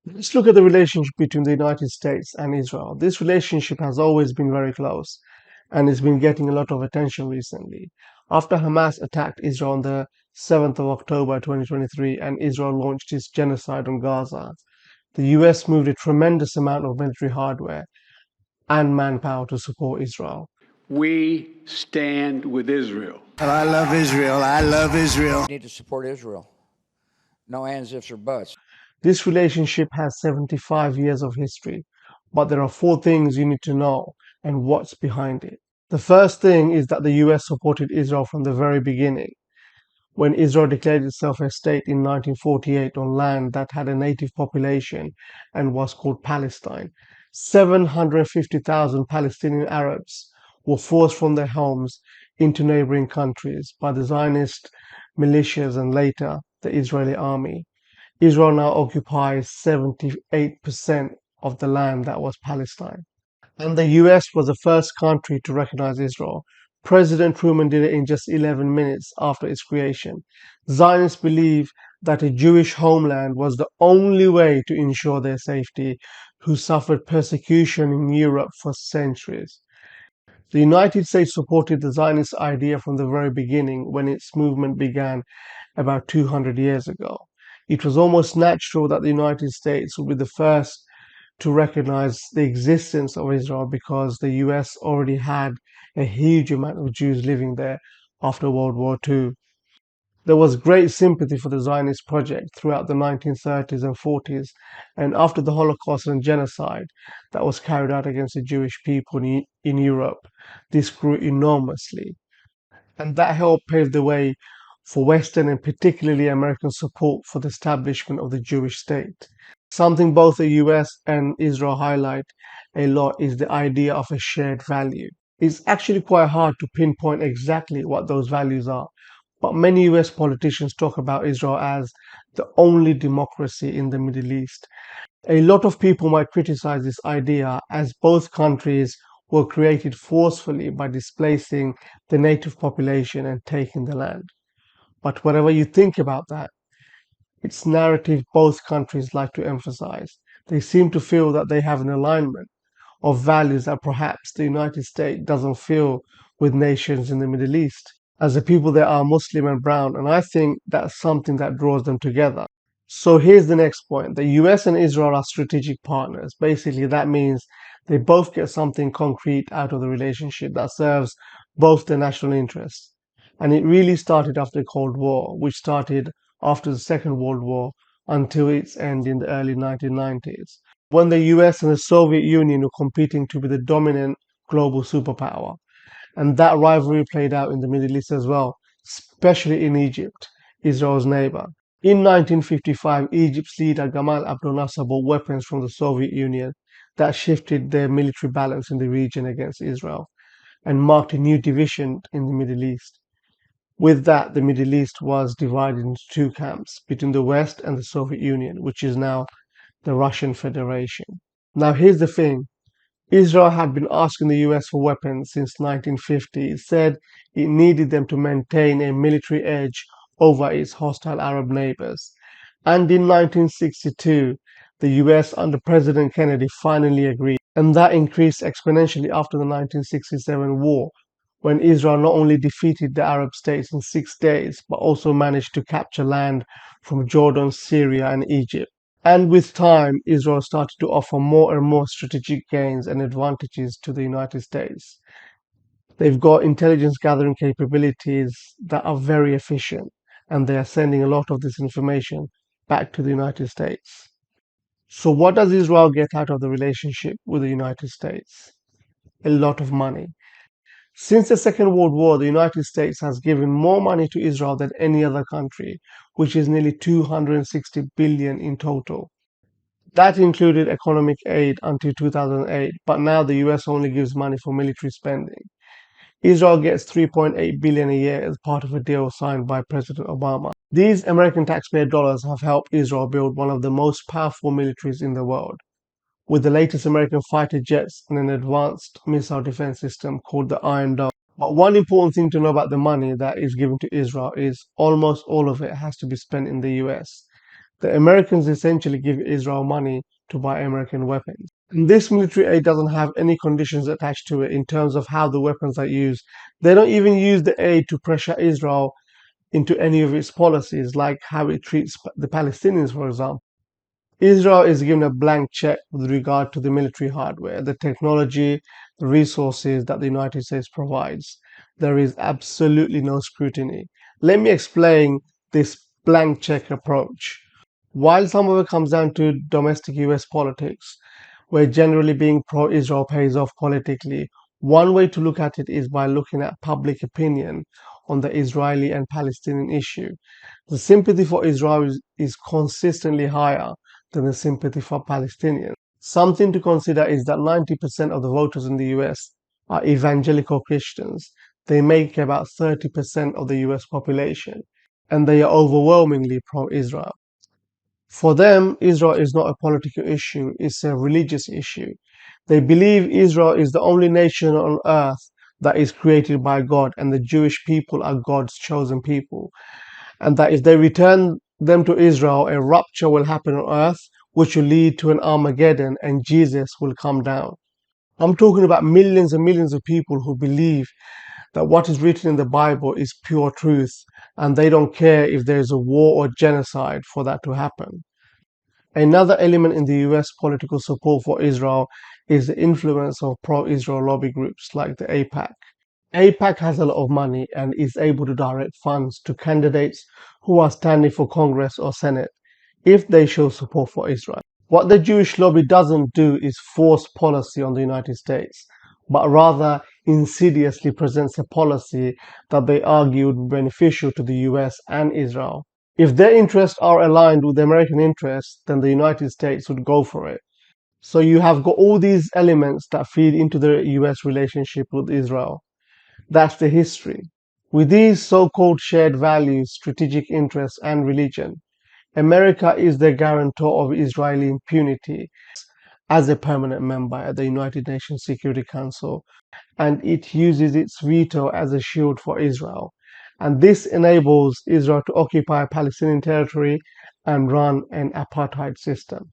Let's look at the relationship between the United States and Israel. This relationship has always been very close and it's been getting a lot of attention recently. After Hamas attacked Israel on the 7th of October 2023 and Israel launched its genocide on Gaza, the US moved a tremendous amount of military hardware and manpower to support Israel. We stand with Israel. I love Israel. I love Israel. We need to support Israel. No ands, ifs, or buts. This relationship has 75 years of history, but there are four things you need to know and what's behind it. The first thing is that the US supported Israel from the very beginning. When Israel declared itself a state in 1948 on land that had a native population and was called Palestine, 750,000 Palestinian Arabs were forced from their homes into neighboring countries by the Zionist militias and later the Israeli army. Israel now occupies 78% of the land that was Palestine. And the US was the first country to recognize Israel. President Truman did it in just 11 minutes after its creation. Zionists believe that a Jewish homeland was the only way to ensure their safety, who suffered persecution in Europe for centuries. The United States supported the Zionist idea from the very beginning when its movement began about 200 years ago. It was almost natural that the United States would be the first to recognize the existence of Israel because the US already had a huge amount of Jews living there after World War II. There was great sympathy for the Zionist project throughout the 1930s and 40s, and after the Holocaust and genocide that was carried out against the Jewish people in Europe, this grew enormously. And that helped pave the way for Western and particularly American support for the establishment of the Jewish state. Something both the US and Israel highlight a lot is the idea of a shared value. It's actually quite hard to pinpoint exactly what those values are, but many US politicians talk about Israel as the only democracy in the Middle East. A lot of people might criticize this idea as both countries were created forcefully by displacing the native population and taking the land. But whatever you think about that, it's narrative both countries like to emphasize. They seem to feel that they have an alignment of values that perhaps the United States doesn't feel with nations in the Middle East, as the people there are Muslim and brown, and I think that's something that draws them together. So here's the next point. The US and Israel are strategic partners. Basically, that means they both get something concrete out of the relationship that serves both their national interests. And it really started after the Cold War, which started after the Second World War until its end in the early 1990s, when the US and the Soviet Union were competing to be the dominant global superpower. And that rivalry played out in the Middle East as well, especially in Egypt, Israel's neighbor. In 1955, Egypt's leader Gamal Abdel Nasser bought weapons from the Soviet Union that shifted their military balance in the region against Israel and marked a new division in the Middle East. With that, the Middle East was divided into two camps between the West and the Soviet Union, which is now the Russian Federation. Now, here's the thing. Israel had been asking the US for weapons since 1950. It said it needed them to maintain a military edge over its hostile Arab neighbors. And in 1962, the US under President Kennedy finally agreed. And that increased exponentially after the 1967 war, when Israel not only defeated the Arab states in 6 days, but also managed to capture land from Jordan, Syria, and Egypt. And with time, Israel started to offer more and more strategic gains and advantages to the United States. They've got intelligence gathering capabilities that are very efficient, and they are sending a lot of this information back to the United States. So, what does Israel get out of the relationship with the United States? A lot of money. Since the Second World War, the United States has given more money to Israel than any other country, which is nearly 260 billion in total. That included economic aid until 2008, but now the US only gives money for military spending. Israel gets 3.8 billion a year as part of a deal signed by President Obama. These American taxpayer dollars have helped Israel build one of the most powerful militaries in the world, with the latest American fighter jets and an advanced missile defense system called the Iron Dome. But one important thing to know about the money that is given to Israel is almost all of it has to be spent in the US. The Americans essentially give Israel money to buy American weapons. And this military aid doesn't have any conditions attached to it in terms of how the weapons are used. They don't even use the aid to pressure Israel into any of its policies, like how it treats the Palestinians, for example. Israel is given a blank check with regard to the military hardware, the technology, the resources that the United States provides. There is absolutely no scrutiny. Let me explain this blank check approach. While some of it comes down to domestic US politics, where generally being pro Israel pays off politically, one way to look at it is by looking at public opinion on the Israeli and Palestinian issue. The sympathy for Israel is consistently higher than the sympathy for Palestinians. Something to consider is that 90% of the voters in the US are evangelical Christians. They make about 30% of the US population, and they are overwhelmingly pro Israel. For them, Israel is not a political issue, it's a religious issue. They believe Israel is the only nation on earth that is created by God, and the Jewish people are God's chosen people. And that if they return them to Israel, a rupture will happen on earth, which will lead to an Armageddon, and Jesus will come down. I'm talking about millions and millions of people who believe that what is written in the Bible is pure truth, and they don't care if there is a war or genocide for that to happen. Another element in the US political support for Israel is the influence of pro-Israel lobby groups like the AIPAC. AIPAC has a lot of money and is able to direct funds to candidates who are standing for Congress or Senate if they show support for Israel. What the Jewish lobby doesn't do is force policy on the United States, but rather insidiously presents a policy that they argue would be beneficial to the US and Israel. If their interests are aligned with American interests, then the United States would go for it. So you have got all these elements that feed into the US relationship with Israel. That's the history. With these so-called shared values, strategic interests, and religion, America is the guarantor of Israeli impunity as a permanent member at the United Nations Security Council, and it uses its veto as a shield for Israel. And this enables Israel to occupy Palestinian territory and run an apartheid system.